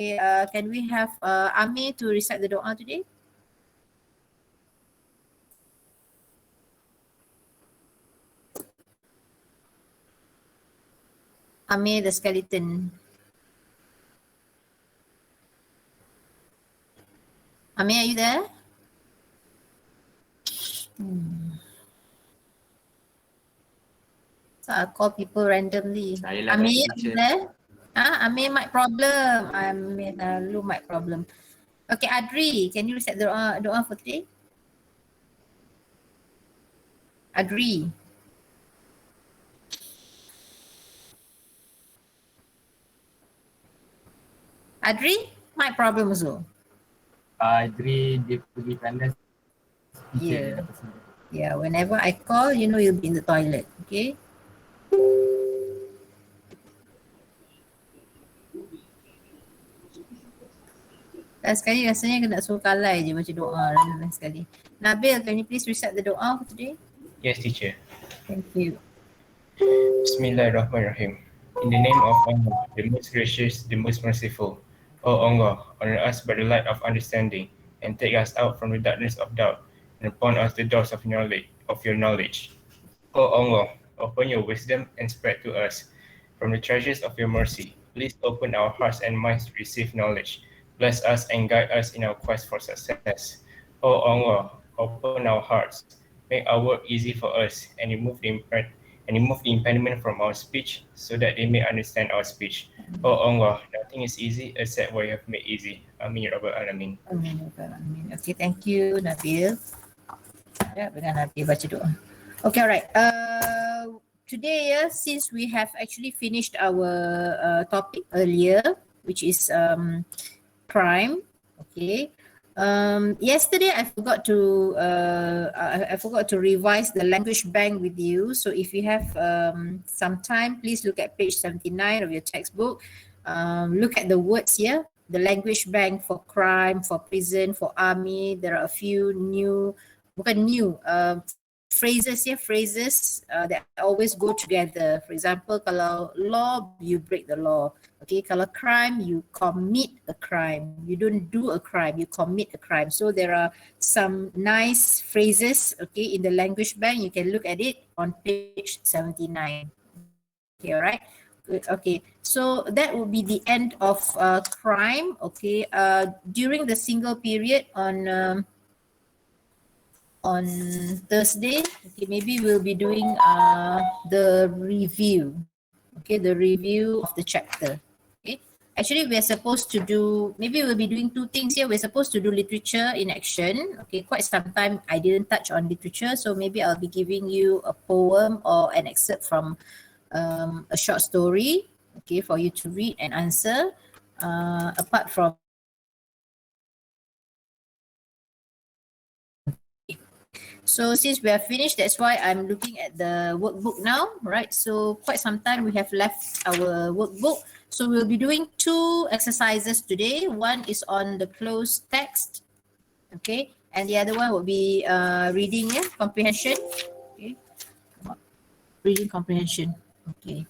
can we have Amir to recite the doa today? Amir the skeleton. Amir, are you there? So I call people randomly. Amir, are you there? Amir, mic problem. Amir, lu mic problem. Okay, Adri, can you recite the doa for today? Adri. Adri, mic problem also. Adri dia pergi tandas. Yeah. Yeah, whenever I call, you know you'll be in the toilet, okay? Last sekali rasanya kena suruh kalai je baca doa last sekali. Nabil, can you please recite the doa for today? Yes, teacher. Thank you. Bismillahirrahmanirrahim. In the name of Allah, the most gracious, the most merciful. O Allah, honor us by the light of understanding, and take us out from the darkness of doubt, and upon us the doors of your knowledge. O Allah, open your wisdom and spread to us from the treasures of your mercy. Please open our hearts and minds to receive knowledge. Bless us and guide us in our quest for success. O Allah, open our hearts, make our work easy for us, and remove the impediment from our speech so that they may understand our speech. O Allah, nothing is easy except what you have made easy. Amin ya Rabbal Alamin. Amin. Okay, thank you, Nabil. Ya, dengan Nabil baca doa. Okay, alright. Today, since we have actually finished our topic earlier, which is crime. Okay. Yesterday I forgot to revise the language bank with you. So if you have some time, please look at page 79 of your textbook. Look at the words here. The language bank for crime, for prison, for army. There are a few phrases here, that always go together. For example, kalau law, you break the law. Okay, kalau crime, you commit a crime. You don't do a crime, you commit a crime. So there are some nice phrases, okay, in the language bank. You can look at it on page 79. Okay, all right. Good. Okay, so that will be the end of crime. Okay, during the single period on Thursday, okay, maybe we'll be doing the review. Okay, the review of the chapter. Okay, actually we're supposed to do, maybe we'll be doing two things here. We're supposed to do literature in action. Okay, quite some time I didn't touch on literature, so maybe I'll be giving you a poem or an excerpt from a short story, okay, for you to read and answer. Apart from so since we are finished, that's why I'm looking at the workbook now, right? So quite some time we have left our workbook. So we'll be doing two exercises today. One is on the closed text, okay? And the other one will be reading comprehension, okay? Reading comprehension, okay.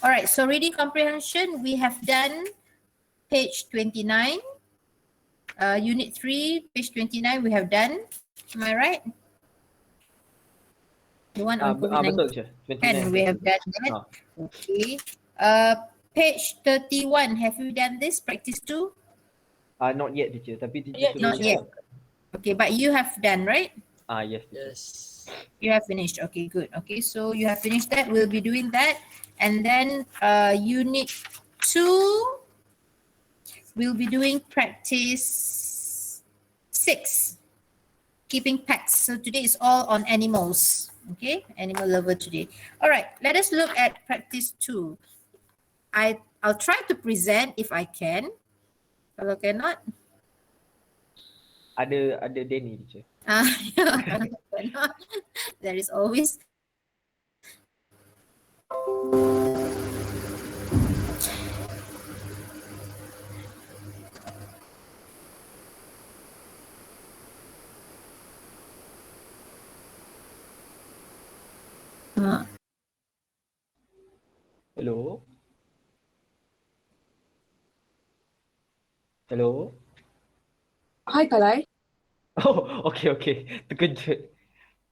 All right, so reading comprehension, we have done page 29. Unit 3, page 29, we have done. Am I right? The one on COVID-19. And we have done that. Okay. Page 31, have you done this? Practice 2? Not yet, teacher. Tapi teacher Not yet. Okay, but you have done, right? Yes, teacher. Yes. You have finished. Okay, good. Okay, so you have finished that. We'll be doing that. And then unit 2, we'll be doing practice 6. Keeping pets. So today is all on animals. Okay, animal lover today. All right, let us look at practice 2. I'll try to present if I can. Kalau cannot, Ada Danny, teacher. kalau cannot, there is always Hello. Hello? Hi, Kalai. Oh, okay. Terkejut.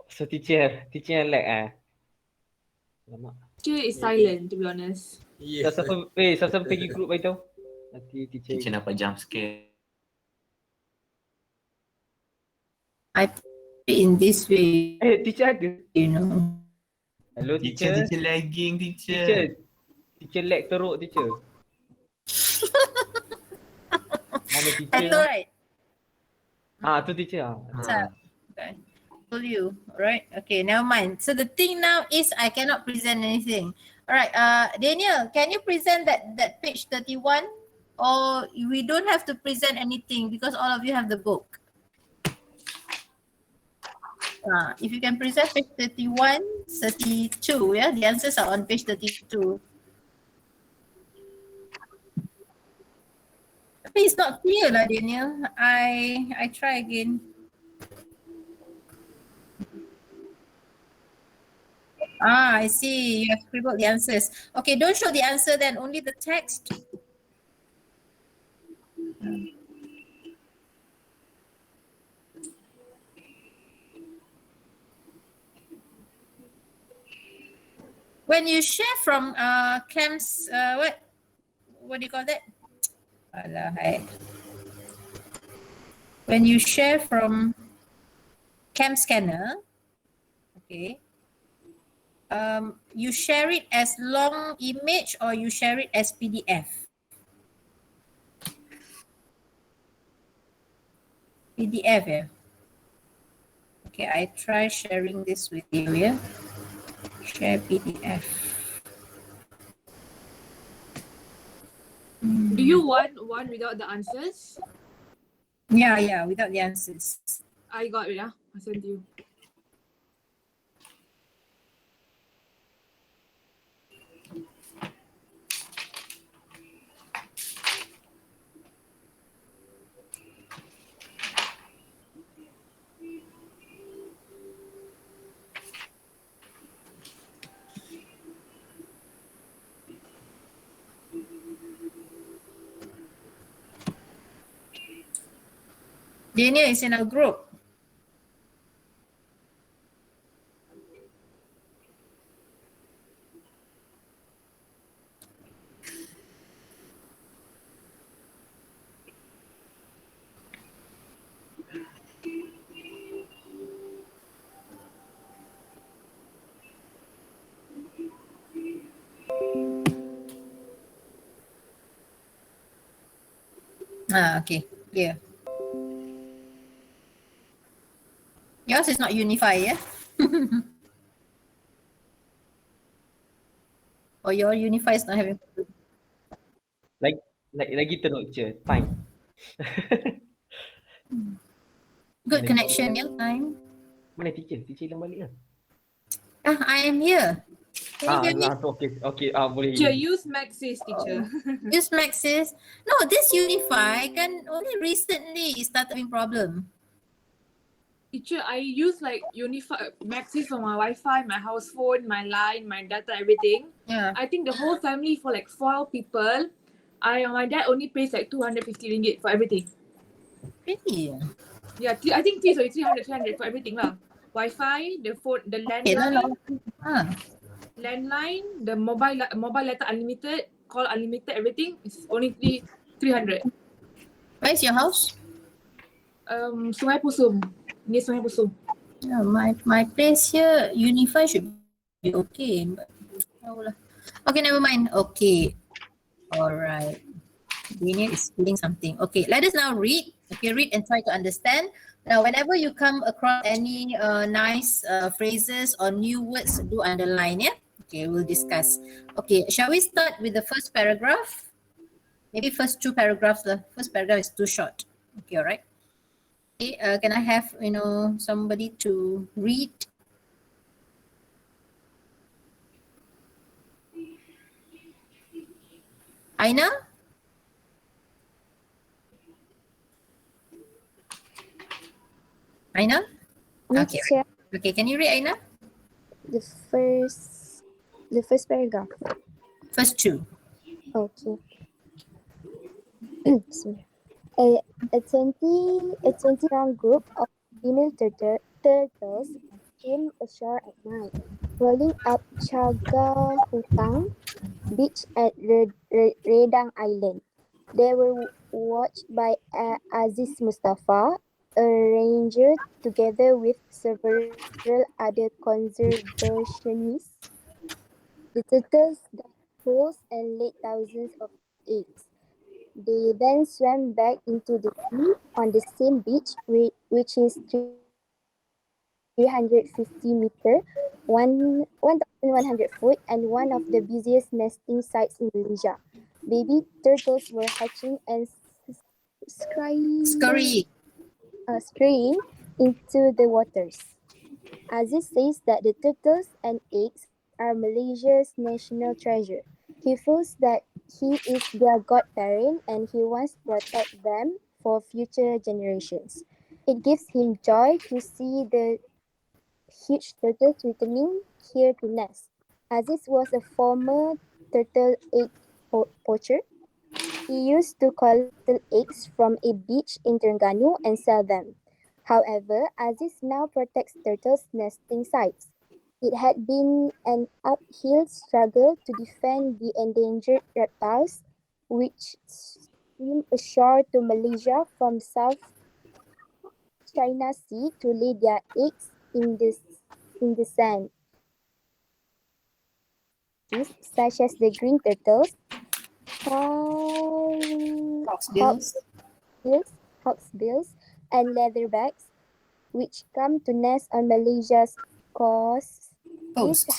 So teacher elect. Lama. Teacher is silent, to be honest. Siapa pergi group bagi tahu. Nanti teacher. Teacher dapat jump scare. I put it in this way, Teacher ada. you know. Hello Teacher teacher. lagging teacher. Teacher lag teruk teacher. Mana That's teacher? all right. Tu teacher. What's up? Okay. Told you, right? Okay, never mind. So the thing now is I cannot present anything. All right, Daniel, can you present that page 31? Or we don't have to present anything because all of you have the book. If you can present page 31, 32, yeah, the answers are on page 32. But it's not clear lah, Daniel. I try again. I see. You have scribbled the answers. Okay, don't show the answer then, only the text. When you share from Cam's, what do you call that? When you share from Cam Scanner, okay, you share it as long image or you share it as PDF? PDF, yeah. Okay, I try sharing this with you, yeah. Share PDF. Do you want one without the answers? Yeah, without the answers. I got it, yeah. I sent you. Daniel is in our group. Okay, clear. Yours is not Unify, yeah? Or your Unify is not having. Lagi teruk teacher. Time. Good connection, yeah, time. Mana teacher? Teacher hilang balik lah. I am here. Can you hear me? Okay. Boleh. Teacher, use Maxis, teacher. Use Maxis. No, this Unify can only recently start having problem. Teacher, I use like Unify Maxis for my Wi-Fi, my house phone, my line, my data, everything. Yeah. I think the whole family for like 4 people, my dad only pays like 250 ringgit for everything. Really? Yeah, I think 300 for everything lah. Wi-Fi, the phone, the landline, landline, the mobile data unlimited, call unlimited, everything is only 300. Where's your house? Sungai Pusum. Near Sungai Pusum. Yeah, my place here, Unify should be okay. But, okay, never mind. Okay. All right. Daniel is feeling something. Okay, let us now read. Okay, read and try to understand. Now, whenever you come across any nice phrases or new words, do underline, yeah? Okay, we'll discuss. Okay, shall we start with the first paragraph? Maybe first 2 paragraphs. The first paragraph is too short. Okay, all right. Okay, can I have, somebody to read? Aina? Aina? Okay. Teacher, Okay, can you read, Aina? the first paragraph. First 2. Okay. Sorry. A 20 strong group of female turtles came ashore at night, rolling up Chagahutang Beach at Redang Island. They were watched by Aziz Mustafa, a ranger, together with several other conservationists. The turtles dug holes and laid thousands of eggs. They then swam back into the sea on the same beach, which is 350 meter, 1,100 foot, and one of the busiest nesting sites in Malaysia. Baby turtles were hatching and Scurry. scurrying into the waters. Aziz says that the turtles and eggs are Malaysia's national treasure. He feels that he is their godparent and he wants to protect them for future generations. It gives him joy to see the huge turtles returning here to nest. Aziz was a former turtle egg poacher. He used to collect turtle eggs from a beach in Terengganu and sell them. However, Aziz now protects turtles' nesting sites. It had been an uphill struggle to defend the endangered reptiles, which swim ashore to Malaysia from South China Sea to lay their eggs in the sand. Such as the green turtles, Hawksbills. hawksbills, and leatherbacks, which come to nest on Malaysia's coast. Post.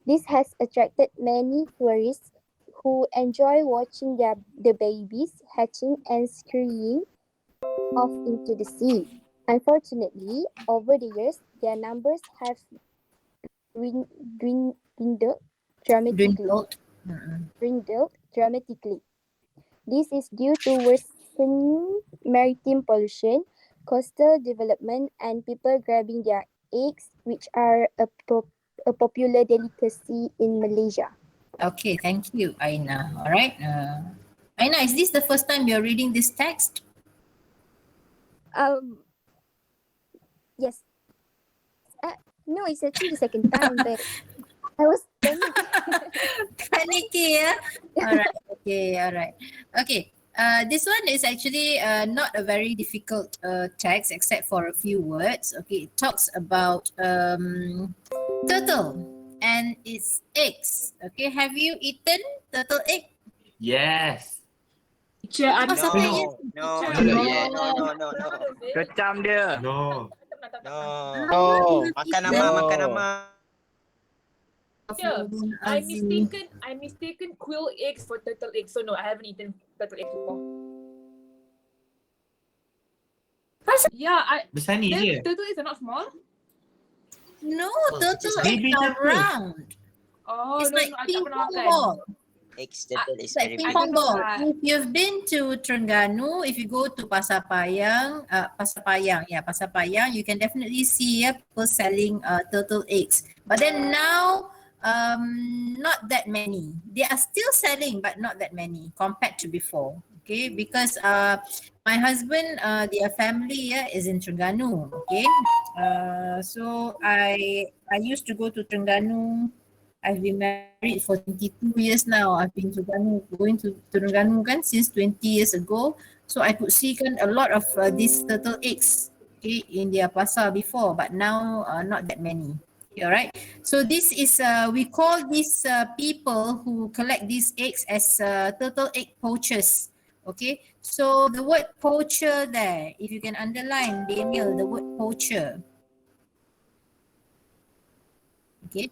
This has attracted many tourists who enjoy watching the babies hatching and scurrying off into the sea. Unfortunately, over the years, their numbers have dwindled dramatically. Dwindled dramatically. This is due to worsening maritime pollution, coastal development, and people grabbing their eggs, which are a popular delicacy in Malaysia. Okay, thank you, Aina. All right. Aina, is this the first time you're reading this text? Yes. No, it's actually the second time, but I was panicked. Panicky, yeah? All right. Okay, all right. Okay. This one is actually not a very difficult text except for a few words. Okay, it talks about turtle and its eggs. Okay, have you eaten turtle egg? Yes. Teacher, Oh, sampai yes. No, Teacher. no, no. Kecam dia. No. No. Makan nama. Yeah, I mistaken quail eggs for turtle eggs. So no, I haven't eaten turtle eggs before. Yeah, Besar ni je. turtle eggs are not small. No, turtle Baby eggs are turtle. round. Oh, It's no, like I tak ping pernah pong makan. ball. Eggs turtle is It's like very ping big. pong ball. I- If you've been to Terengganu, if you go to Pasar Payang, you can definitely see people selling turtle eggs. But then now, not that many. They are still selling, but not that many compared to before. Okay, because my husband, their family is in Terengganu. Okay, so I used to go to Terengganu. I've been married for 22 years now. I've been going to Terengganu kan since 20 years ago. So I could see kan a lot of these turtle eggs, okay, in their pasar before, but now not that many. Okay, all right. So this is we call these people who collect these eggs as turtle egg poachers. Okay. So the word poacher there, if you can underline, Daniel, the word poacher. Okay.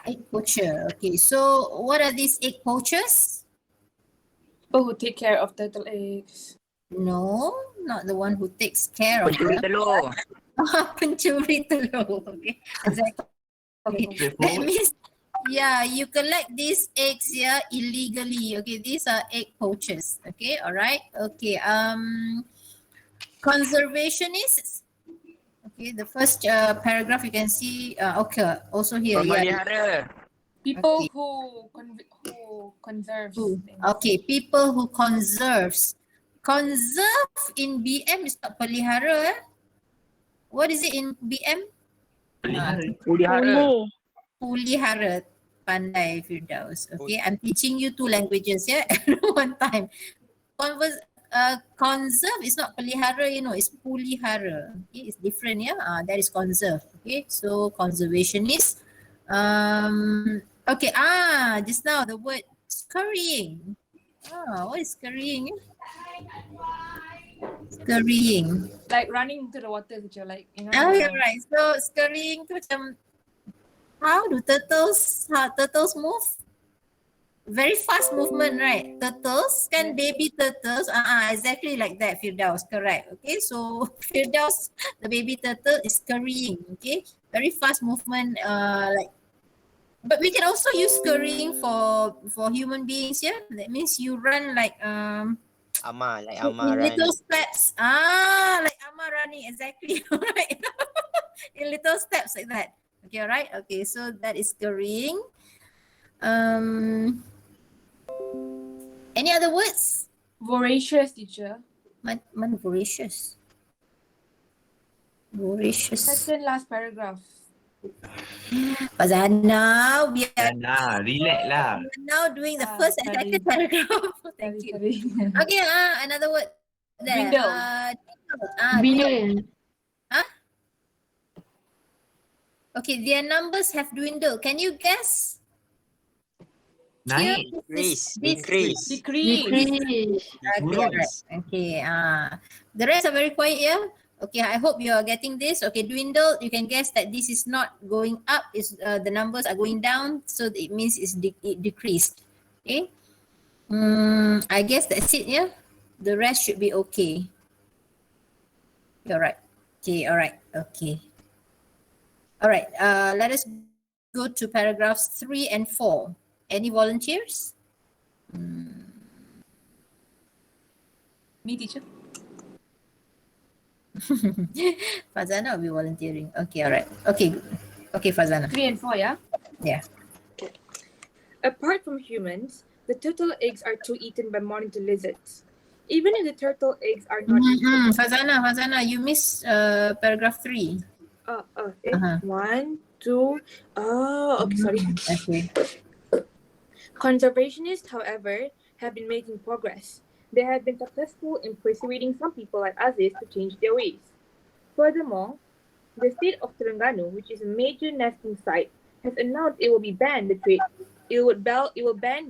Egg poacher. Okay, so what are these egg poachers? People who take care of turtle eggs. No, not the one who takes care of Pencuri them. telur. Pencuri telur. Okay, exactly. Okay. That Straightforward. means, yeah, you collect these eggs here illegally. Okay, these are egg poachers. Okay, all right. Okay, conservationists. Okay, the first paragraph you can see. Okay, also here. Yeah. Pemelihara. People Okay. who conserves Who? things. Okay, people who conserves conserve in BM is not pelihara. What is it in BM? Pelihara. Boleh. Pulihara. Pandai Firdaus. Okay, I'm teaching you 2 languages at one time. Conserve is not pelihara, it's pulihara. Okay, it's different, that is conserve. Okay, so conservationist. Okay, just now the word scurrying. What is scurrying? Scurrying. Like running into the water, teacher. Like, Oh, you're right. So scurrying tu macam, how do turtles move? Very fast movement, right? Turtles, kan baby turtles, exactly like that, Firdaus, correct. Okay, so Firdaus, the baby turtle is scurrying, okay? Very fast movement, but we can also use scurrying for human beings, yeah? That means you run like, Ama, like in Ama little running. steps. Like Amma running, exactly, right? In little steps like that. Okay, all right? Okay, so that is scurrying. Any other words? voracious, teacher. Man voracious. Voracious. Second last paragraph. Fazana, we are Nah, relax lah. now doing the Ah, first and sorry. second paragraph. Thank you. Sorry. Okay, another word there. Dwindle. Dwindle. Okay, their numbers have dwindled. Can you guess? Naik. Decrease. Decrease. Okay, Buruk. right. Okay. The rest are very quiet, yeah? Okay, I hope you are getting this. Okay, dwindle, you can guess that this is not going up, is the numbers are going down, so it means it decreased. Okay. I guess that's it, yeah? The rest should be okay. You're right. Okay, all right. Okay. All right, let us go to paragraphs 3 and 4. Any volunteers? Me, teacher. Fazana will be volunteering. Okay, all right. Okay, okay, Fazana. 3 and 4, yeah? Yeah. Apart from humans, the turtle eggs are too eaten by monitor lizards. Even if the turtle eggs are not eaten. Fazana, you missed paragraph 3. Uh-huh. 1, 2. Oh, okay, sorry. Okay. Conservationists, however, have been making progress. They have been successful in persuading some people like Aziz to change their ways. Furthermore, the state of Terengganu, which is a major nesting site, has announced it will ban the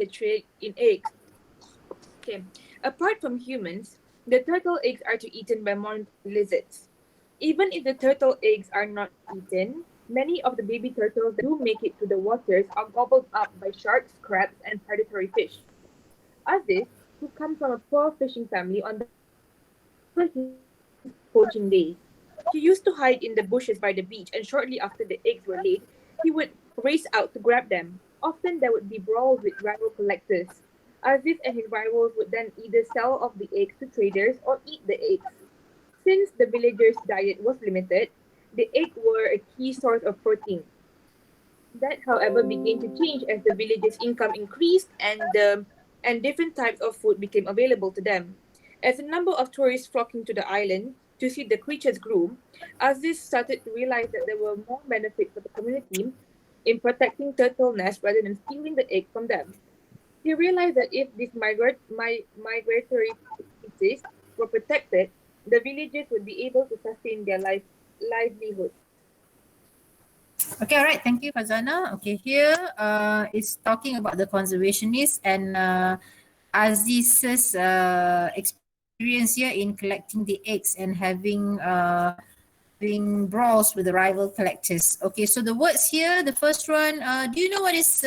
trade in eggs. Okay. Apart from humans, the turtle eggs are to eaten by monitor lizards. Even if the turtle eggs are not eaten, many of the baby turtles that do make it to the waters are gobbled up by sharks, crabs, and predatory fish. Aziz, who comes from a poor fishing family on the poaching days, he used to hide in the bushes by the beach, and shortly after the eggs were laid, he would race out to grab them. Often there would be brawls with rival collectors. Aziz and his rivals would then either sell off the eggs to traders or eat the eggs. Since the villagers' diet was limited, the eggs were a key source of protein. That, however, began to change as the villagers' income increased and different types of food became available to them. As the number of tourists flocking to the island to see the creatures grew, Aziz started to realize that there were more benefits for the community in protecting turtle nests rather than stealing the egg from them. He realized that if these migratory species were protected, the villagers would be able to sustain their livelihood. Okay, all right. Thank you, Fazana. Okay, here is talking about the conservationists and Aziz's experience here in collecting the eggs and having brawls with the rival collectors. Okay, so the words here, the first one, do you know what is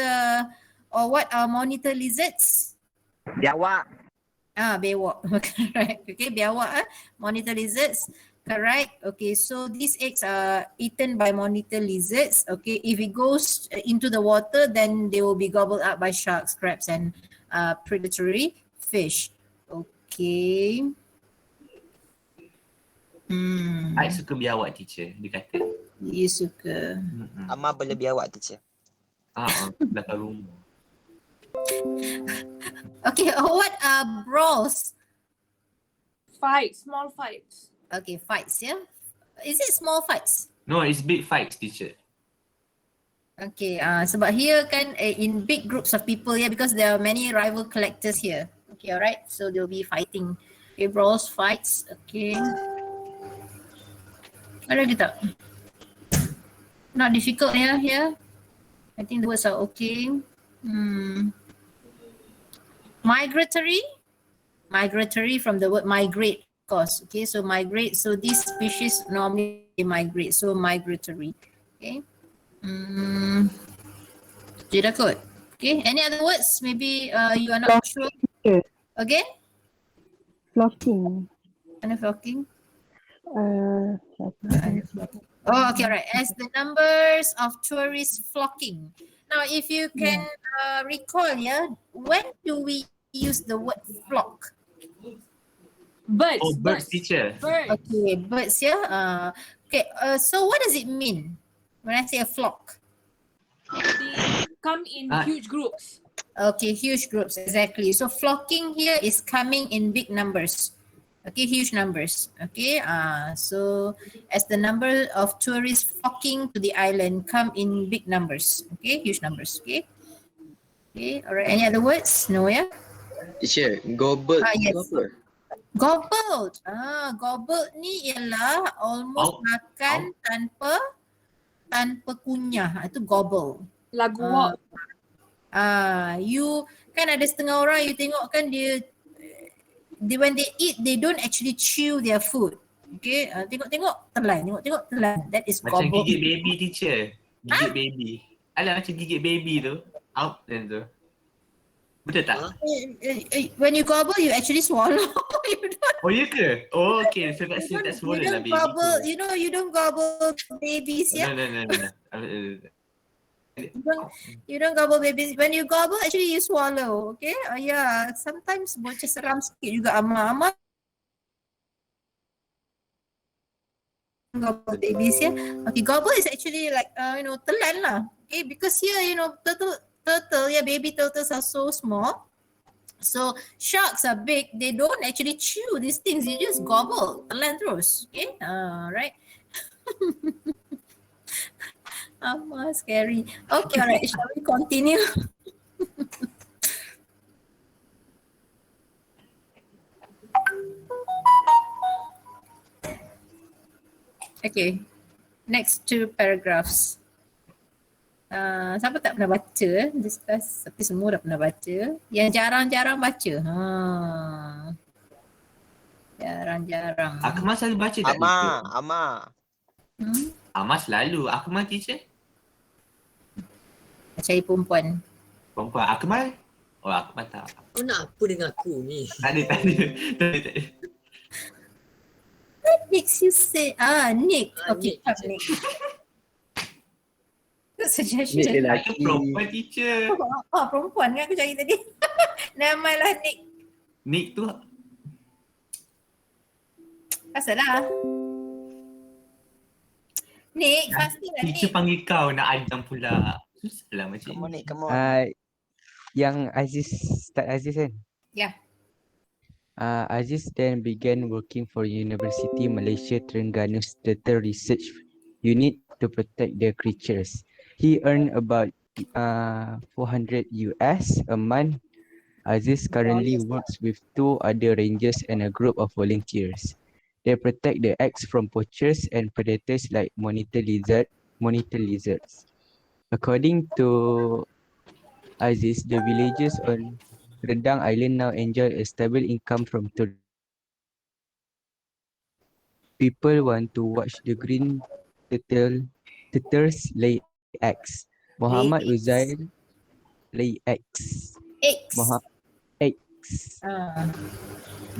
or what are monitor lizards? Biawak. Bewok. Right. Okay, biawak. Monitor lizards. Correct. Okay, so these eggs are eaten by monitor lizards. Okay, if it goes into the water, then they will be gobbled up by sharks, crabs, and predatory fish. Okay. I suka biawak teacher, dia kata. You suka. Ama boleh biawak teacher. Belakang rumah. Okay, what are brawls? Fights, small fights. Okay, fights, yeah. Is it small fights? No, it's big fights, teacher. Okay, sebab here kan in big groups of people, yeah, because there are many rival collectors here. Okay, alright. So they'll be fighting. Okay, brawls, fights. Okay. Ada lagi tak? Not difficult, yeah, here. I think the words are okay. Migratory. Migratory from the word migrate, of course. Okay, so migrate. So these species normally migrate. So migratory. Okay. Jeda kot. Okay. Any other words? Maybe you are not sure. Again? Flocking. Kind of flocking. Flocking. Oh, okay, all right. As the numbers of tourists flocking. Now, if you can recall, yeah, when do we use the word flock? Birds. Oh, birds, teacher. Birds. Okay, birds, yeah. Okay, so what does it mean when I say a flock? They come in huge groups. Okay, huge groups, exactly. So flocking here is coming in big numbers. Okay, huge numbers. Okay, so as the number of tourists flocking to the island come in big numbers. Okay, huge numbers. Okay. Okay, all right. Any other words? No, yeah? Teacher, gobbled. Yes. Apa? Gobbled. Gobbled ni ialah almost makan tanpa kunyah. Itu gobble. Lagu walk. You kan ada setengah orang you tengok kan dia when they eat they don't actually chew their food. Okay, tengok-tengok telan, tengok-tengok telan. That is Macam gobble. gigit baby, teacher. Gigit baby. Alah, macam gigit baby tu. Out then tu. Betul tak? When you gobble, you actually swallow. You don't. Oh, ya ke? Oh, okay. So tak swallow lah baby. Gobble. You don't gobble babies, yeah. No. You don't gobble babies. When you gobble, actually you swallow. Okay. Yeah. Sometimes bocah seram sikit juga ama gobble babies, yeah. Okay. Gobble is actually like telan lah. Okay. Because here turtle, yeah, baby turtles are so small. So sharks are big. They don't actually chew these things. You just gobble, telan terus. Okay, right. Scary. Okay, alright. Shall we continue? Okay. Next two paragraphs. Siapa tak pernah baca, discuss, tapi semua dah pernah baca. Yang jarang-jarang baca. Jarang-jarang. Akmal selalu baca tak? Ama. Akmal selalu. Akmal, teacher? Cari perempuan. Perempuan. Akmal? Oh, Akmal tak. Kau nak apa dengan aku ni? Tak ada. What makes you say, Nick. Okay, Nick. Suggestion. Nick lelaki. Perempuan, teacher. Perempuan kan aku cari tadi. Nama lah Nick. Nick tu. Asal lah. Nick, fasting lah Teacher Nick. panggil kau nak ajam pula. Susah lah macam Come on, ni. Nick, come on. Yang Aziz, Start Aziz kan? Yeah. Aziz then began working for University Malaysia Terengganu's Turtle Research Unit to protect the creatures. He earned about 400 US a month. Aziz currently works with 2 other rangers and a group of volunteers. They protect the eggs from poachers and predators like monitor lizards. According to Aziz, the villagers on Redang Island now enjoy a stable income from tourism. People want to watch the green turtles lay eggs. Muhammad Uzair lay eggs.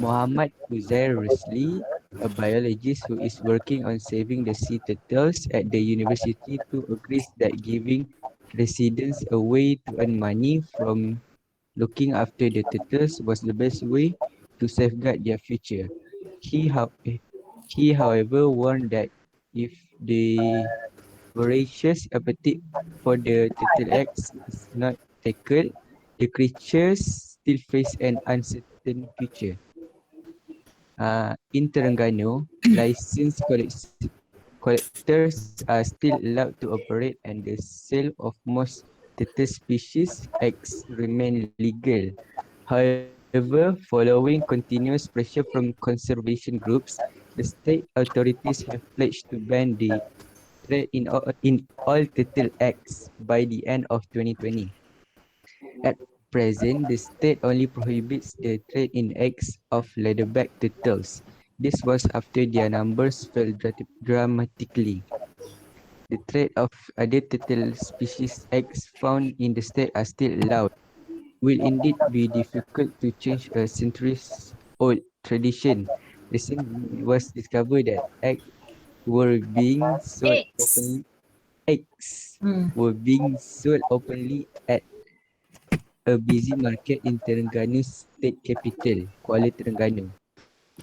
Muhammad Uzair Rusli, a biologist who is working on saving the sea turtles at the university, too agrees that giving residents a way to earn money from looking after the turtles was the best way to safeguard their future. He however warned that if the voracious appetite for the turtle eggs is not tackled, the creatures still face an uncertain future. In Terengganu, licensed collectors are still allowed to operate and the sale of most turtle species eggs remain legal. However, following continuous pressure from conservation groups, the state authorities have pledged to ban the trade in all turtle eggs by the end of 2020. At present, the state only prohibits the trade in eggs of leatherback turtles. This was after their numbers fell dramatically. The trade of other turtle species eggs found in the state are still allowed. Will indeed be difficult to change a centuries-old tradition. Recently, it was discovered that Eggs. eggs Hmm. were being sold openly at a busy market in Terengganu State Capital, Kuala Terengganu.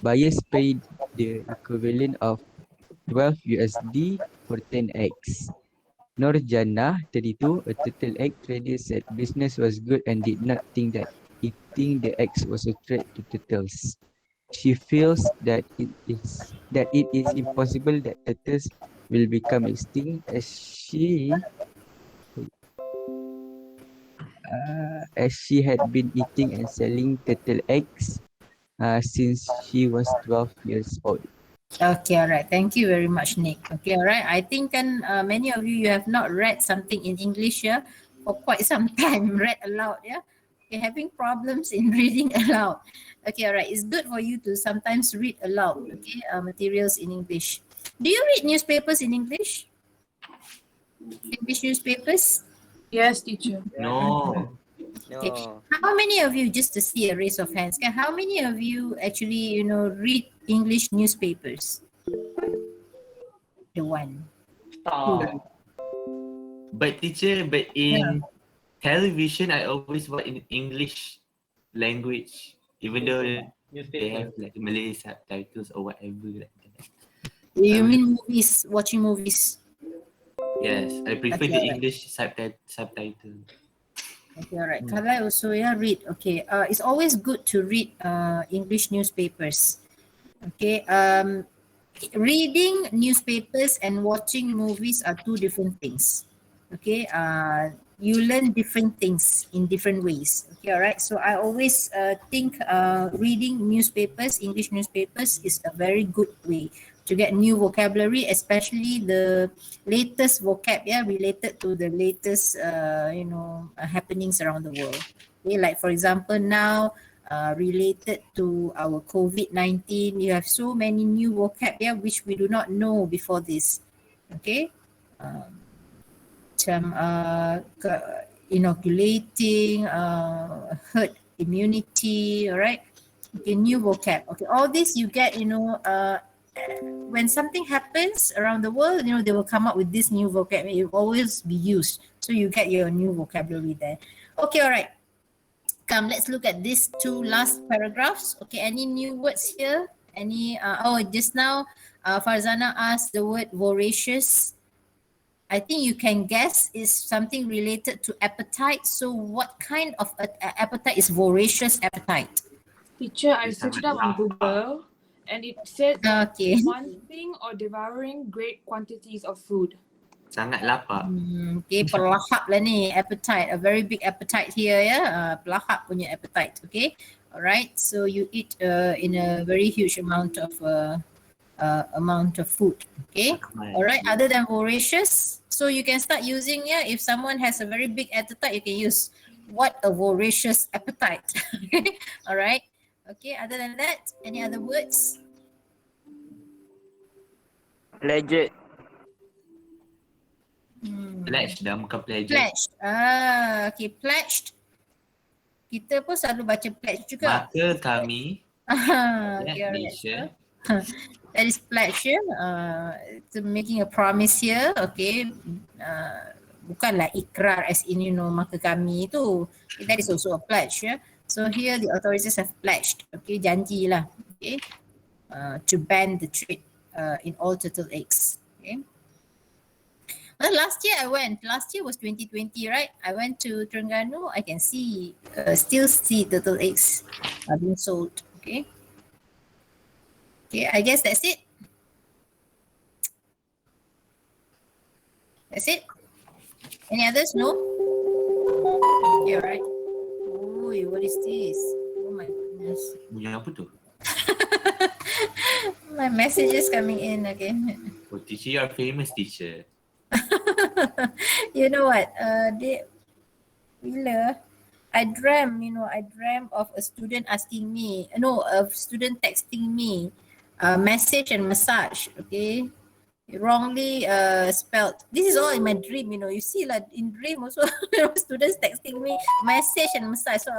Buyers paid the equivalent of 12 USD for 10 eggs. Norjana, 32, a turtle egg trader, said business was good and did not think that eating the eggs was a threat to turtles. She feels that it is impossible that turtles will become extinct as she had been eating and selling turtle eggs since she was 12 years old. Okay, all right. Thank you very much, Nick. Okay, all right. I think many of you have not read something in English here for quite some time. Read aloud, yeah. You're having problems in reading aloud. Okay, all right. It's good for you to sometimes read aloud. Okay, materials in English. Do you read newspapers in English? English newspapers? Yes, teacher. No. Okay. No. How many of you, just to see a raise of hands, okay, how many of you actually, read English newspapers? The one. Stop. But teacher, but in television, I always watch in English language, even though they have Newspaper. like Malay subtitles or whatever like that. You Um, mean movies, watching movies? Yes, I prefer Okay, the alright. English subtitle. Okay, alright. Kala also, yeah, read. Okay, it's always good to read English newspapers. Okay, reading newspapers and watching movies are two different things. Okay, you learn different things in different ways. Okay, all right. So I always think reading newspapers, English newspapers, is a very good way to get new vocabulary, especially the latest vocab, yeah, related to the latest, happenings around the world. Okay, like for example, now related to our COVID-19. You have so many new vocab, yeah, which we do not know before this. Okay. Macam inoculating, herd immunity, all right. Okay, new vocab. Okay, all this you get, when something happens around the world, they will come up with this new vocab. It will always be used. So you get your new vocabulary there. Okay, all right. Come, let's look at these two last paragraphs. Okay, any new words here? Just now, Farzana asked the word voracious. I think you can guess is something related to appetite. So what kind of appetite is voracious appetite? Teacher, I Dia searched sangat it up on lapar. Google and it says Okay. wanting or devouring great quantities of food. Sangat lapar. Okay, pelahap lah ni, appetite, a very big appetite here, ya. Pelahap punya appetite, okay. Alright, so you eat in a very huge amount of food, okay. Makan. Alright, other than voracious, so you can start using, if someone has a very big appetite, you can use what a voracious appetite. Alright, okay, other than that, any other words? Legit. Pledge dah, bukan pledge. Pledged. Okay, pledged. Kita pun selalu baca pledge juga. Maka kami, Okay, alright. Malaysia, That is pledge, yeah. To making a promise here, okay. Bukanlah ikrar as in, maka kami itu. That is also a pledge, yeah. So here the authorities have pledged, okay, janji lah, okay, to ban the trade in all turtle eggs, okay. Well, last year was 2020, right? I went to Terengganu. I can still see turtle eggs are being sold. Okay. Okay, I guess that's it. That's it. Any others? No? Okay, all right. Oh, what is this? Oh my goodness. Bunyi apa tu? My messages coming in again. Oh, teacher, you are famous teacher. You know what? Bila I dreamt of a student asking me, no, a student texting me, message and massage, okay? Wrongly spelled. This is all in my dream, you see like in dream also, students texting me message and massage. So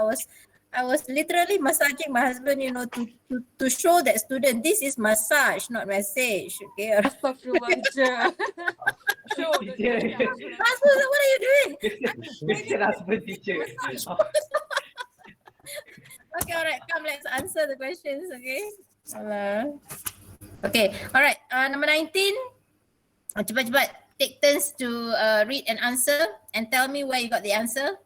I was literally massaging my husband, to show that student this is massage, not message, okay? Astaghfirullah, teacher. Show the Husband, what are you doing? Question husband teacher. Okay, all right. Come, let's answer the questions, okay? Okay, all right. Number 19. Cepat-cepat. Take turns to read and answer and tell me where you got the answer.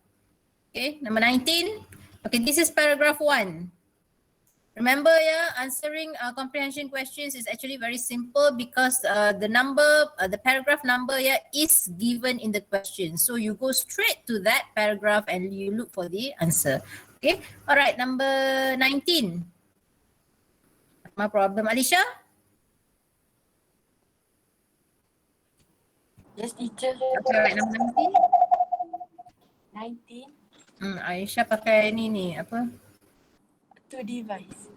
Okay, number 19. Okay, this is paragraph 1. Remember, answering comprehension questions is actually very simple because the paragraph number, is given in the question. So you go straight to that paragraph and you look for the answer. Okay, all right, number 19. No problem, Alicia? Yes, teacher. Okay, all right, number 19. 19. Aisyah pakai ni, apa? To device.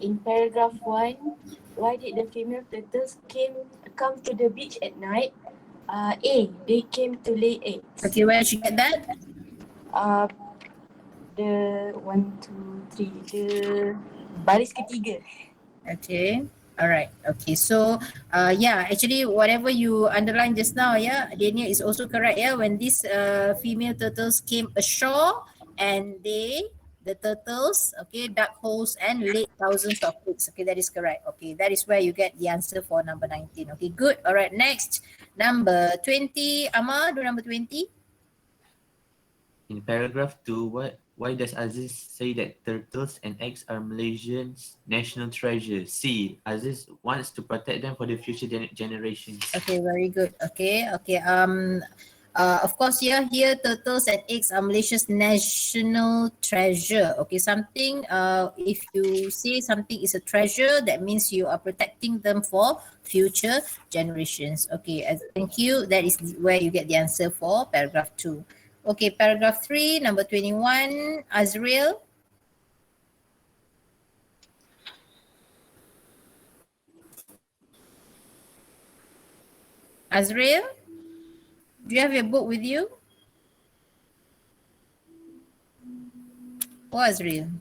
In paragraph 1, why did the female turtles come to the beach at night? A, they came to lay eggs. Okay, where did you get that? The 1, 2, 3, the baris ketiga. Okay. All right. Okay. So, actually, whatever you underlined just now, Daniel is also correct. When these female turtles came ashore and the turtles, dug holes and laid thousands of eggs. Okay, that is correct. Okay, that is where you get the answer for number 19. Okay, good. All right. Next, number 20. Amma, do number 20. In paragraph 2, why does Aziz say that turtles and eggs are Malaysians' national treasure? C, Aziz wants to protect them for the future generations. Okay, very good. Okay. Of course, here turtles and eggs are Malaysia's national treasure. Okay, something. If you say something is a treasure, that means you are protecting them for future generations. Okay, thank you. That is where you get the answer for paragraph 2. Okay, paragraph 3, number 21, Azriel. Azriel, do you have your book with you? Oh, Azriel.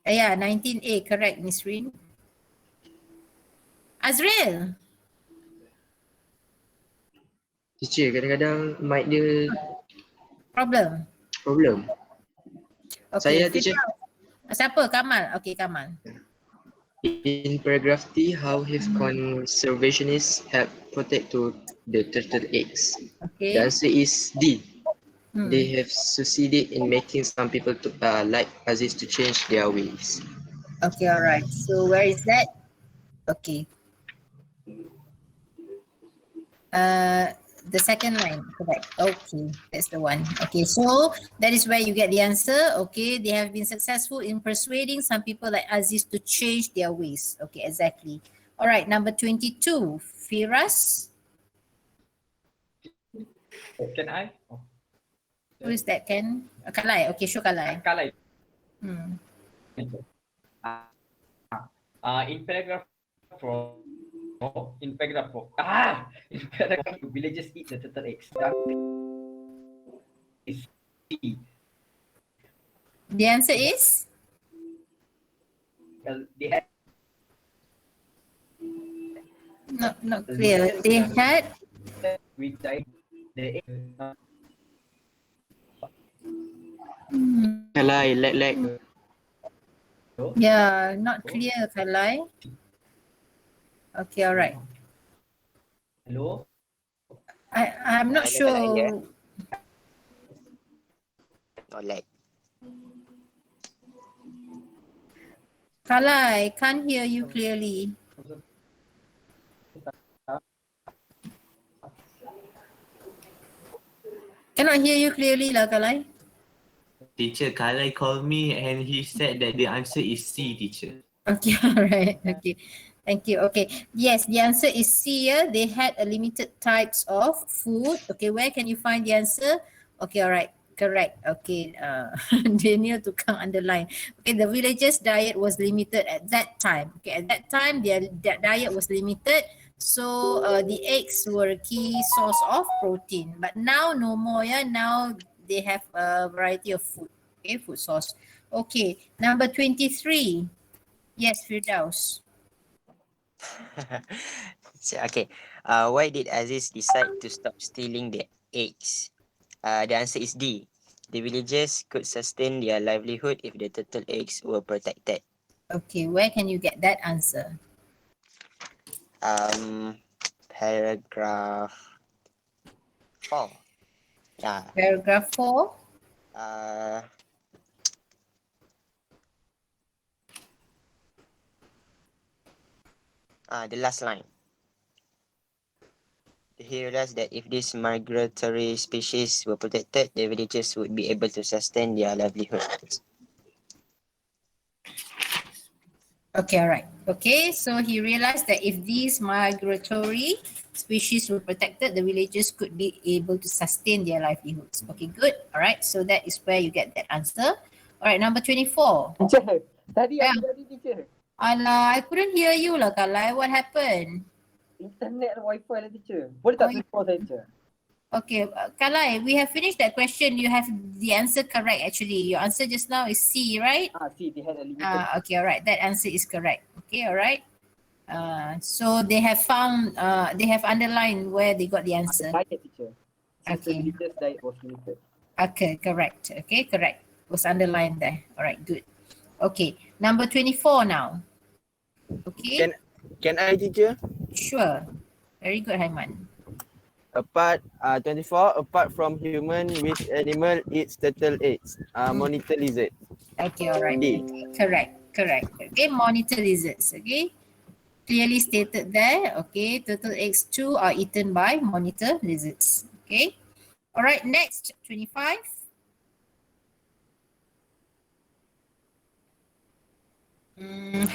Yeah, 19A, correct, Miss Rin. Azriel. Teacher, kadang-kadang mic dia Problem. Saya, Okay, teacher. Siapa? Kamal. Okay, Kamal. In paragraph 3, how have conservationists help protect to the turtle eggs? Okay. The answer is D. They have succeeded in making some people like Aziz to change their ways. Okay, all right. So where is that? Okay. The second line, correct. Okay, that's the one. Okay, so that is where you get the answer. Okay, they have been successful in persuading some people like Aziz to change their ways. Okay, exactly. All right, number 22, Firas. Can I? Who is that, Ken? Kalai. Okay, show Kalai. Kalai. In paragraph 4, villagers eat the turtle eggs. Is C. The answer is? Well, they had. Not clear. They had? We died the egg. Kalai, like. Yeah, not clear, Kalai. Okay, all right. Hello? I'm not sure. No lag. Kalai, can't hear you clearly. Cannot hear you clearly lah, Kalai. Teacher, Kalai called me and he said that the answer is C, teacher. Okay, all right. Okay. Thank you. Okay. Yes, the answer is C. Yeah? They had a limited types of food. Okay, where can you find the answer? Okay, all right. Correct. Okay. Daniel Tukang underline. Okay, the villagers' diet was limited at that time. Okay, at that time, their diet was limited. So the eggs were a key source of protein. But now no more. Yeah, now they have a variety of food. Okay, food source. Okay, number 23. Yes, Firdaus. Okay. Why did Aziz decide to stop stealing the eggs? The answer is D. The villagers could sustain their livelihood if the turtle eggs were protected. Okay, where can you get that answer? Paragraph 4. Yeah. Paragraph 4. Uh, the last line. He realized that if these migratory species were protected, the villagers would be able to sustain their livelihood. Okay, all right. Okay, so he realized that if these migratory species were protected, the villagers could be able to sustain their livelihoods. Okay, good. All right, so that is where you get that answer. All right, number 24. Teacher, tadi Yeah. aku tadi teacher. Alah, I couldn't hear you lah, Kalai. What happened? Internet dan wifi lah teacher. Boleh tak Oh, telefon saya teacher? Okay, Kalai, we have finished that question. You have the answer correct actually. Your answer just now is C, right? See, they had a limited. Okay, all right. That answer is correct. Okay, all right. So they have found, they have underlined where they got the answer. Diet teacher. Since the Okay. villagers' diet was limited. Okay, correct. Okay, correct. Was underlined there. All right, good. Okay, number 24 now. Okay, Can I, teacher? sure. Very good, Haiman. Apart 24, apart from human, which animal eats turtle eggs? Monitor lizard. Okay, all right. D. Correct, correct. Okay, monitor lizards. Okay, clearly stated there. Okay, turtle eggs too are eaten by monitor lizards. Okay, all right. Next, 25.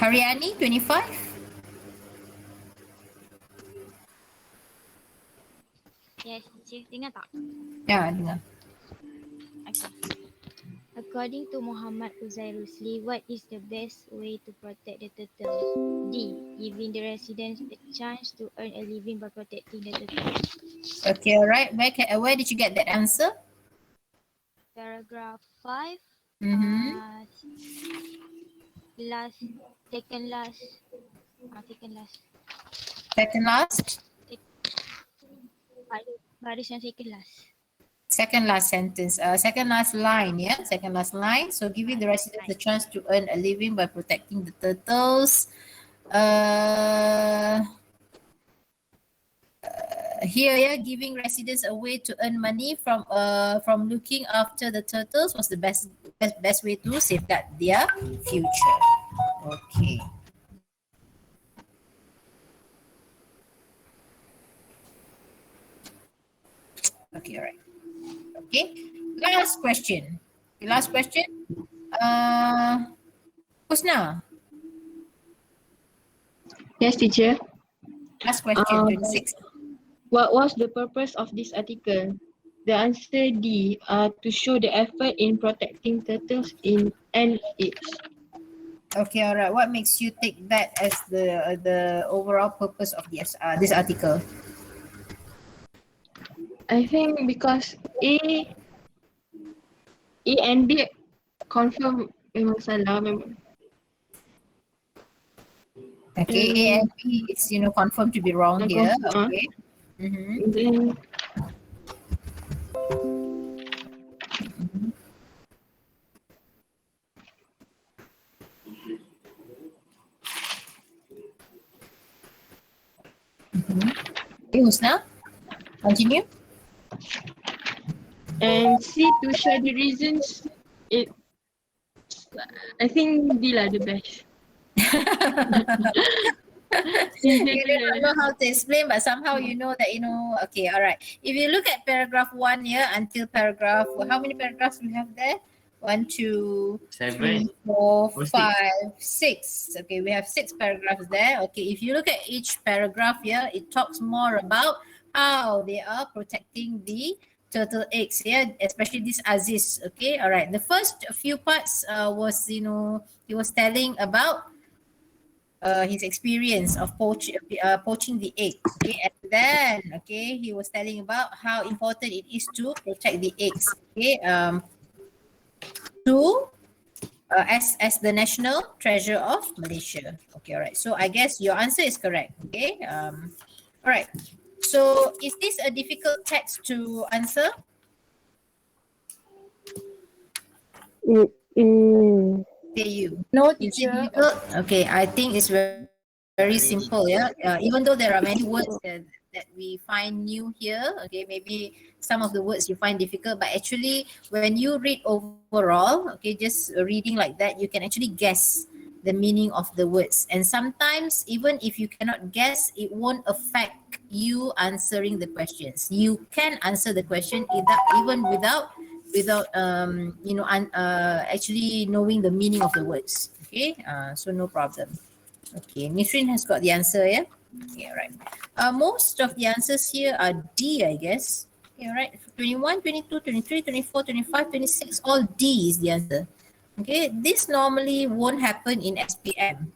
Haryani, 25. Yes, teacher. Dengar tak? Ya, dengar. Okay. According to Muhammad Uzair Rusli, what is the best way to protect the turtle? D. Giving the residents a chance to earn a living by protecting the turtle. Okay, all right. Where did you get that answer? Paragraph 5. Last, second last. Second last. Second last? Baris yang second last. Second last sentence. Second last line, yeah? Second last line. So giving the residents the chance to earn a living by protecting the turtles. Here, yeah, giving residents a way to earn money from looking after the turtles was the best way to safeguard their future. Okay. Okay, all right. Okay, last question. Okay, last question. Husna. Yes, teacher. Last question, 26. What was the purpose of this article? The answer D, to show the effort in protecting turtles and its. Okay, all right. What makes you take that as the overall purpose of this article? I think because A and B confirm memang salah memang. Okay, A and B is confirmed to be wrong here. Okay. Then Okay, Husna, continue. and C, to share the reasons. I think D lah the best. In You do not general. know how to explain, but somehow you know that okay, all right. If you look at paragraph 1 here until paragraph, how many paragraphs we have there? 1, 2, 3, 4, 5, 6. Okay, we have 6 paragraphs there. Okay, if you look at each paragraph here, it talks more about how they are protecting the turtle eggs here, especially this Aziz. Okay, all right. The first few parts was, he was telling about his experience of poaching the egg. Okay, and then he was telling about how important it is to protect the eggs. Okay, to as the national treasure of Malaysia. Okay, all right. So I guess your answer is correct. Okay. All right. So is this a difficult text to answer? It is. Okay, you. No, Is it teacher. difficult? Okay, I think it's very simple. Yeah. Even though there are many words that we find new here. Okay, maybe some of the words you find difficult, but actually, when you read overall, okay, just reading like that, you can actually guess the meaning of the words. And sometimes, even if you cannot guess, it won't affect you answering the questions. You can answer the question even without actually knowing the meaning of the words. Okay, so no problem. Okay, Nisrin has got the answer, yeah? Okay, right. Most of the answers here are D, I guess. Okay, right. 21, 22, 23, 24, 25, 26, all D is the answer. Okay, this normally won't happen in SPM.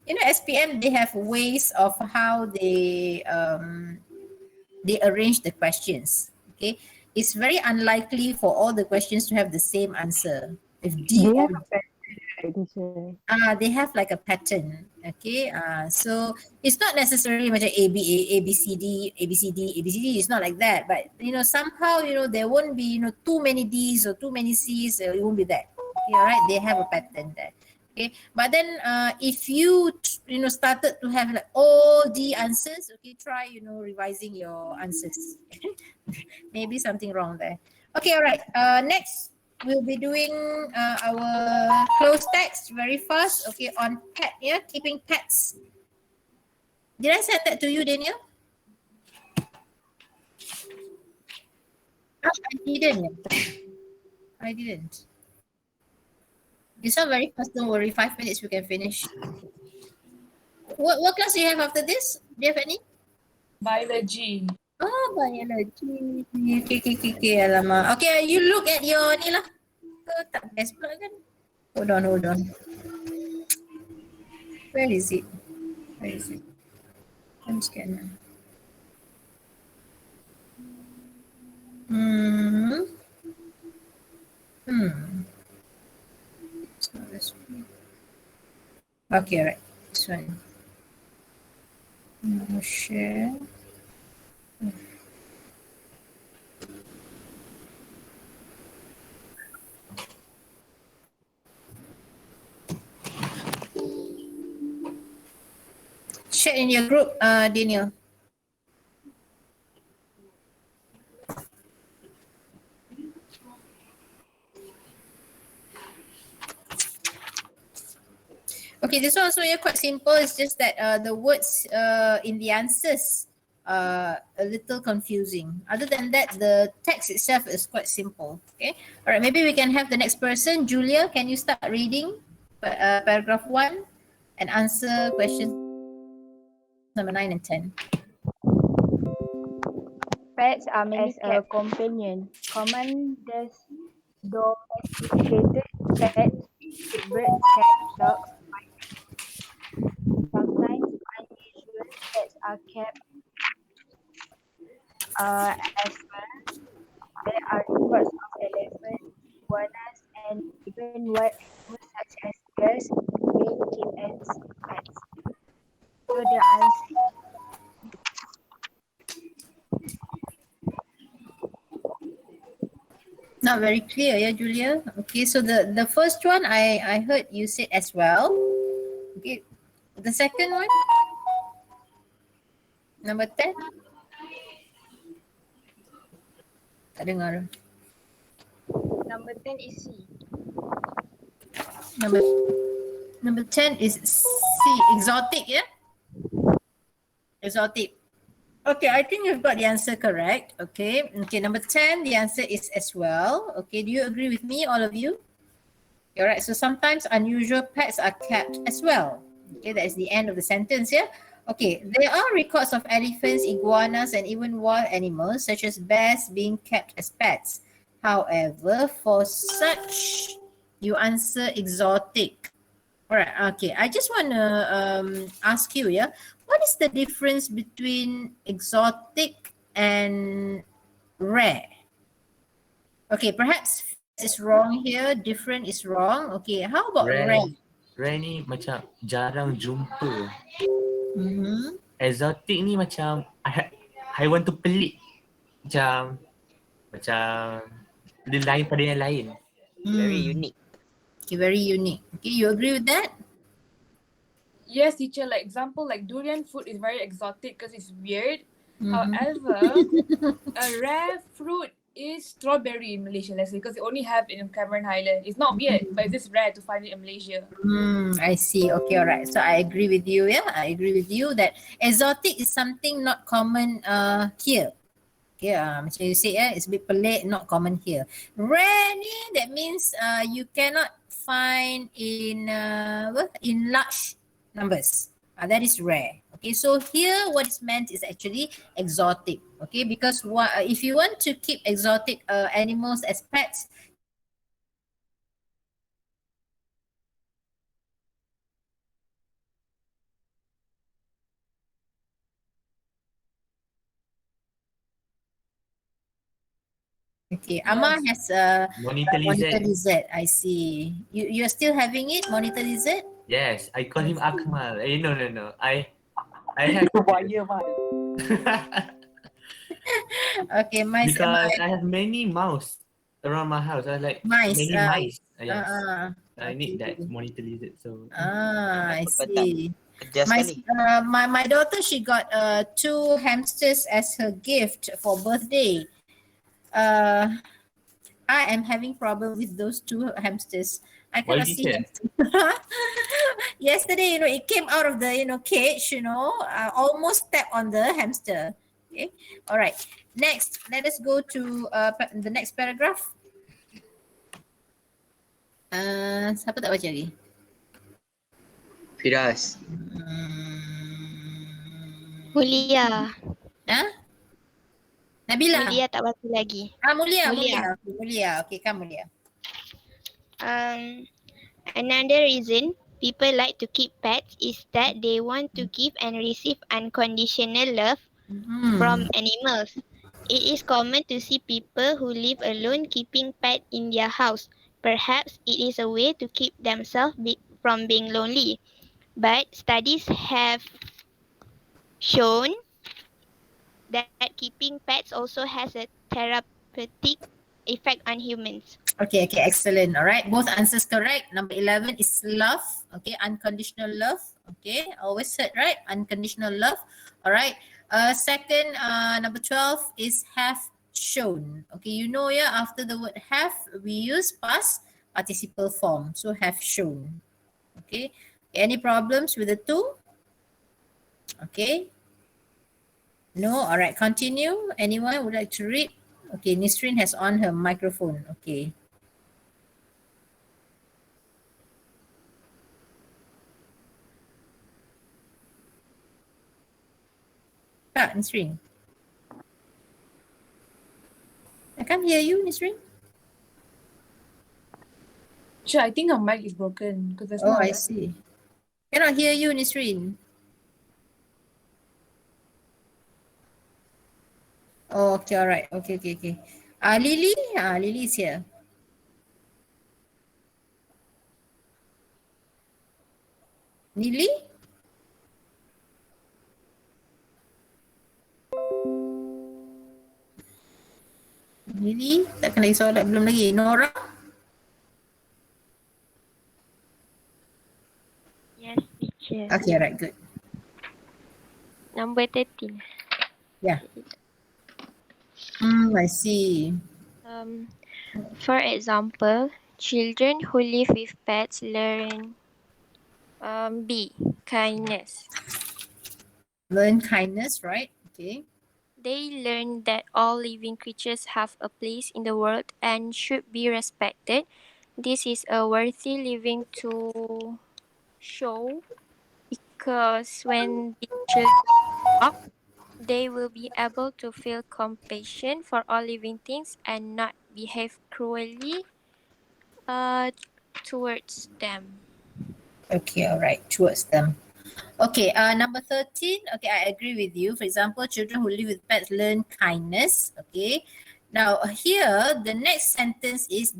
SPM, they have ways of how they arrange the questions. Okay, it's very unlikely for all the questions to have the same answer. If D They or have a pattern, right, teacher? they have like a pattern. Okay, so it's not necessarily much A B C D A B C D A B C D. It's not like that. But somehow there won't be too many D's or too many C's. It won't be that. Okay, all right. They have a pattern there. Okay, but then if you started to have like all D answers, okay, try revising your answers. Maybe something wrong there. Okay, all right. Next, we'll be doing our close text very fast. Okay, on pet, yeah, keeping pets. Did I send that to you, Daniel? I didn't. I didn't. This one very fast, don't worry. 5 minutes we can finish. What class do you have after this? Do you have any? Biology. Oh, biology. Okay, alamak. Okay, you look at your ni lah. Tak best pula kan? Hold on. Where is it? I'm scanning. Hmm. It's not this one. Okay, right. This one. Share. Share in your group, Daniel. Okay, this one also quite simple. It's just that the words in the answers are a little confusing. Other than that, the text itself is quite simple. Okay. All right. Maybe we can have the next person. Julia, can you start reading paragraph 1 and answer questions number 9 and 10? Pets as a companion. Common domesticated pets include birds, cats, dogs, mice. Sometimes unusual pets are kept as well. There are reports of elephants, iguanas, and even wild animals such as bears being kept as pets. So the answer Not very clear, yeah, Julia. Okay, so the first one I heard you said as well. Okay, the second one, number 10. Tak dengar. number 10 is C. Number Number 10 is C, exotic, yeah? Exotic. Okay, I think you've got the answer correct. Okay, number 10, the answer is as well. Okay, do you agree with me, all of you? All right, so sometimes unusual pets are kept as well. Okay, that is the end of the sentence here. Okay, there are records of elephants, iguanas, and even wild animals such as bears being kept as pets. However, for such, you answer exotic. All right, okay. I just want to ask you, yeah, what is the difference between exotic and rare? Okay, perhaps is wrong here, different is wrong. Okay, how about rare? Rare ni macam jarang jumpa. Mm-hmm. Exotic ni macam haiwan tu pelik. Macam dia lain pada yang lain. Very unique. Okay, very unique. Okay, you agree with that? Yes, teacher. Like example, like durian fruit is very exotic because it's weird. Mhm. However, a rare fruit is strawberry in Malaysia, let's say, because they only have it in Cameron Highland. It's not weird, but it's just rare to find it in Malaysia. I see. Okay, all right. So I agree with you. Yeah, I agree with you that exotic is something not common here. Okay, macam you say, it's a bit pelik, not common here. Rare ni, that means you cannot find in large numbers. That is rare. Okay, so here what is meant is actually exotic. Okay, because if you want to keep exotic animals as pets, okay, Amma has Monitor lizard. lizard. I see. You're still having it, monitor lizard? Yes, I call him Akmal. No. I have Okay, mice. because I have many mouse around my house. I like Mice. many mice. Yes. I okay. need that monitor lizard. So I see. Kerja sekali. My daughter, she got 2 hamsters as her gift for birthday. I am having problem with those 2 hamsters. I why cannot see teacher? them. Yesterday, it came out of the, cage, almost stepped on the hamster. Okay. All right. Next, let us go to the next paragraph. Siapa tak baca lagi? Firas. Mulia. Nabila. Mulia tak baca lagi. Mulia. Okay, come Mulia. Another reason people like to keep pets is that they want to give and receive unconditional love from animals. It is common to see people who live alone keeping pets in their house. Perhaps it is a way to keep themselves from being lonely. But studies have shown that keeping pets also has a therapeutic effect on humans. Okay, excellent. All right, both answers correct. Number 11 is love. Okay, unconditional love. Okay, always heard, right? Unconditional love. All right. Second, number 12 is have shown. Okay, after the word have, we use past participle form. So have shown. Okay. Any problems with the two? Okay. No. All right. Continue. Anyone would like to read? Okay, Nisrin has on her microphone. Okay. Nisrin. I can't hear you, Nisrin. Sure, I think her mic is broken because there's I see. Cannot hear you, Nisrin. Oh, okay, all right. Okay. Lily? Lily is here. Lily? Lily? Tak kena lagi solat belum lagi. Nora? Yes, teacher. Okay, all right, good. Number 13. Yeah. I see. For example, children who live with pets learn B. Kindness. Learn kindness, right? Okay. They learn that all living creatures have a place in the world and should be respected. This is a worthy living to show because when the children grow up, they will be able to feel compassion for all living things and not behave cruelly uh, towards them. Okay, all right, towards them. Okay, number 13. Okay, I agree with you. For example, children who live with pets learn kindness. Okay. Now, here, the next sentence is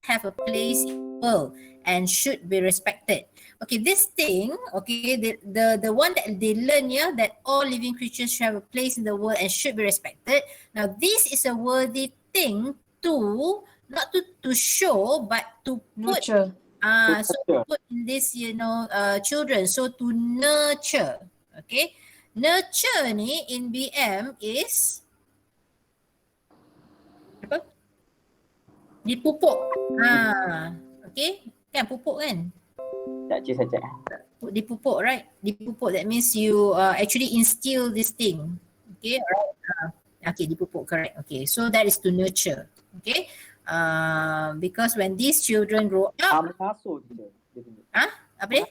have a place in the world and should be respected. Okay, this thing, okay, the one that they learn here, that all living creatures should have a place in the world and should be respected. Now, this is a worthy thing to, not to show, but to put, Nurture. so to put in this, children, so to nurture. Okay, nurture ni in BM is apa? Dipupuk. Okay, kan pupuk kan? Saja. Dipupuk, right? Dipupuk, that means you actually instill this thing. Okay, right? Okay, dipupuk, correct. Okay, so that is to nurture. Okay, because when these children grow up, Mengasuh je. apa dia?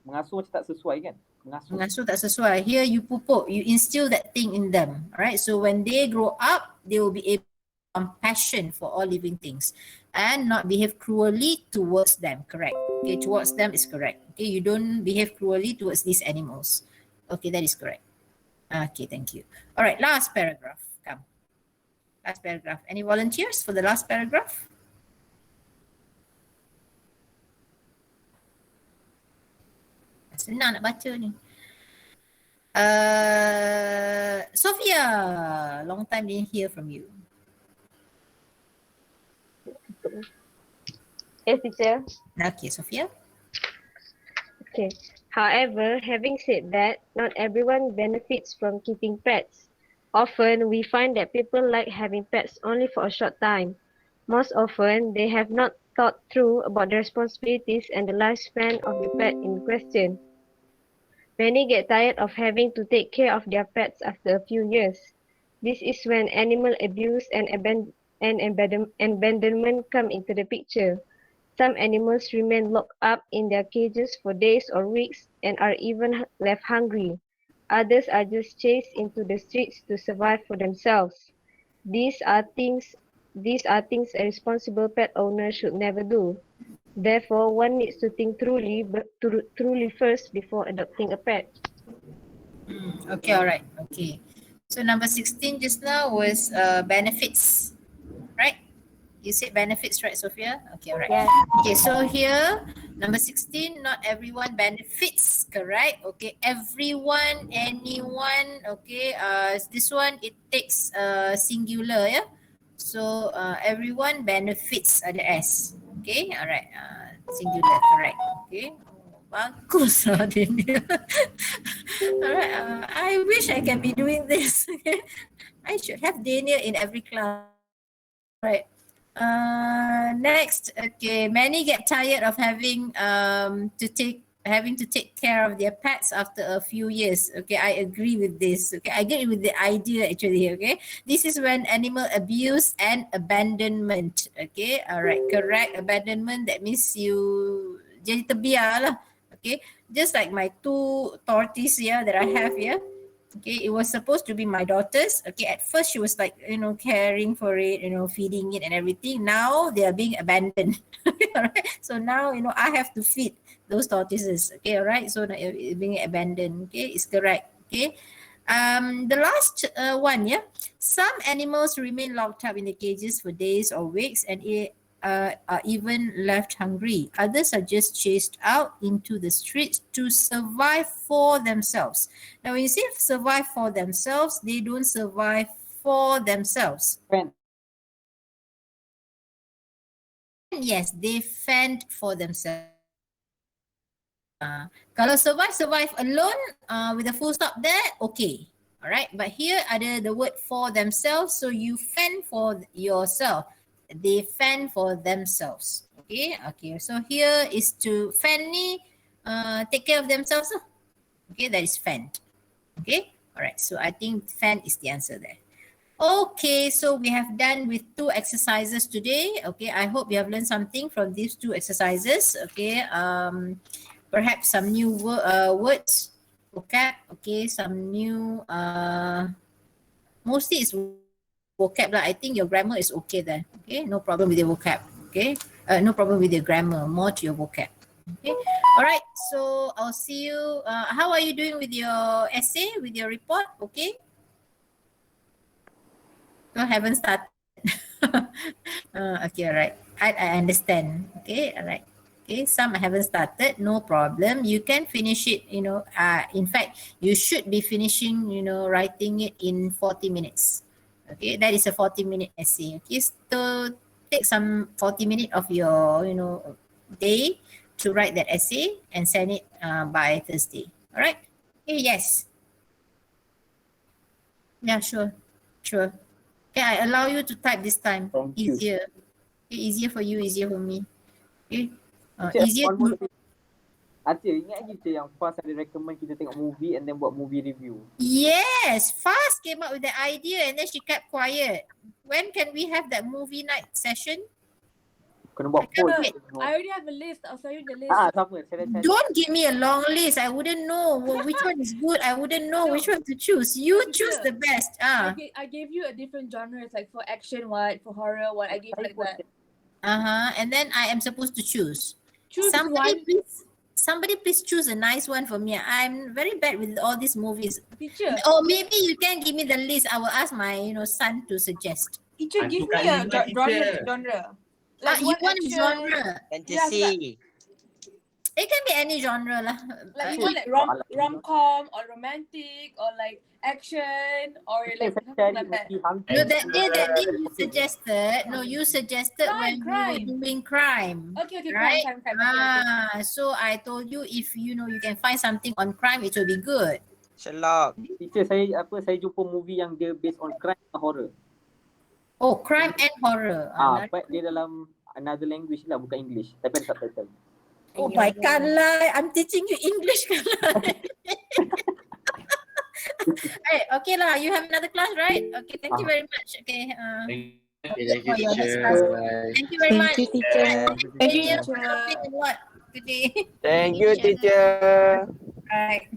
Mengasuh macam tak sesuai kan? Mengasuh tak sesuai. Here you pupuk, you instill that thing in them. Alright, so when they grow up, they will be able to have compassion for all living things and not behave cruelly towards them. Correct. Okay, towards them is correct. Okay, you don't behave cruelly towards these animals. Okay, that is correct. Okay, thank you. Alright, last paragraph. Come. Last paragraph. Any volunteers for the last paragraph? Senang nak baca ni. Sophia, long time didn't hear from you. Yes, teacher. Okay, Sophia. Okay. However, having said that, not everyone benefits from keeping pets. Often, we find that people like having pets only for a short time. Most often, they have not thought through about the responsibilities and the lifespan of the pet in question. Many get tired of having to take care of their pets after a few years. This is when animal abuse and abandonment come into the picture. Some animals remain locked up in their cages for days or weeks and are even left hungry. Others are just chased into the streets to survive for themselves. These are things a responsible pet owner should never do. Therefore, one needs to think truly first before adopting a pet. Okay, all right. Okay. So number 16 just now was benefits, right? You said benefits, right, Sophia? Okay, all right. Yes. Okay, so here, number 16, not everyone benefits, correct? Okay, everyone, anyone, okay. This one, it takes singular, yeah? So everyone benefits ada S. Okay, all right. Singular, correct. Okay. Bagus lah Daniel. Alright, I wish I can be doing this. I should have Daniel in every class. Right. Next, okay. Many get tired of having to take care of their pets after a few years. Okay, I agree with this. Okay, I agree with the idea actually. Okay, this is when animal abuse and abandonment. Okay, all right, correct. Abandonment, that means you jadi terbiar lah. Okay, just like my two tortoises here that I have here. Okay, it was supposed to be my daughter's. Okay, at first she was like, caring for it, feeding it and everything. Now they are being abandoned. Alright, so now, I have to feed those tortoises. Okay, all right, so now it's being abandoned. Okay, it's correct. Okay, the last one, yeah. Some animals remain locked up in the cages for days or weeks and are even left hungry. Others are just chased out into the streets to survive for themselves. Now, when you say survive for themselves, they don't survive for themselves. Yes, they fend for themselves. Kalau survive alone with a full stop there, okay. Alright, but here ada the word for themselves, so you fend for yourself. they fend for themselves. Okay, okay. So here is to fend ni, take care of themselves. Lah. Okay, that is fend. Okay, all right. So I think fend is the answer there. Okay, so we have done with 2 exercises today. Okay, I hope you have learned something from these 2 exercises. Okay, perhaps some new words, vocab. Okay, some new mostly it's vocab lah. I think your grammar is okay there. Okay, no problem with your vocab. Okay, no problem with your grammar. More to your vocab. Okay, all right. So I'll see you. How are you doing with your essay, with your report? Okay. No, haven't started. Okay, all right. I understand. Okay, all right. Okay, some I haven't started, no problem. You can finish it, in fact, you should be finishing, writing it in 40 minutes. Okay, that is a 40-minute essay. Okay, so take some 40 minutes of your, day to write that essay and send it by Thursday. All right? Okay, yes. Yeah, sure. Sure. Okay, I allow you to type this time. Thank you. Easier. Okay, easier for you, easier for me. Okay. Cik, Easier one more to... thing. Acik, ingat lagi cik yang Fast ada recommend kita tengok movie and then buat movie review? Yes, Fast came up with the idea and then she kept quiet. When can we have that movie night session? Kena buat poll. Wait. I already have a list. I'll send you the list. Sama. Saya dah cari. Don't give me a long list. I wouldn't know which one is good. I wouldn't know which one to choose. You choose the best. I gave you a different genres, like for action what, for horror what. I gave like that. And then I am supposed to choose. Choose one. Somebody please choose a nice one for me. I'm very bad with all these movies. Teacher. Or maybe you can give me the list. I will ask my son to suggest. Teacher, give me a genre. Like You want a genre? Fantasy. It can be any genre lah. Like you want like rom-com or romantic or like action or like something like that. No, that day you suggested. No, you suggested when we were doing crime. Okay, right? crime. Okay. So I told you if you can find something on crime, it will be good. Sherlock. Teacher, saya jumpa movie yang dia based on crime and horror. Oh, crime and horror. But dia dalam another language lah, bukan English. Tapi ada subtitle. Oh my Carla, I'm teaching you English, Carla. Hey, okay lah, you have another class, right? Okay, thank you very much. Okay. Thank you, teacher. Thank you very much. Thank you, teacher. Thank you, teacher. Thank you, teacher. Right.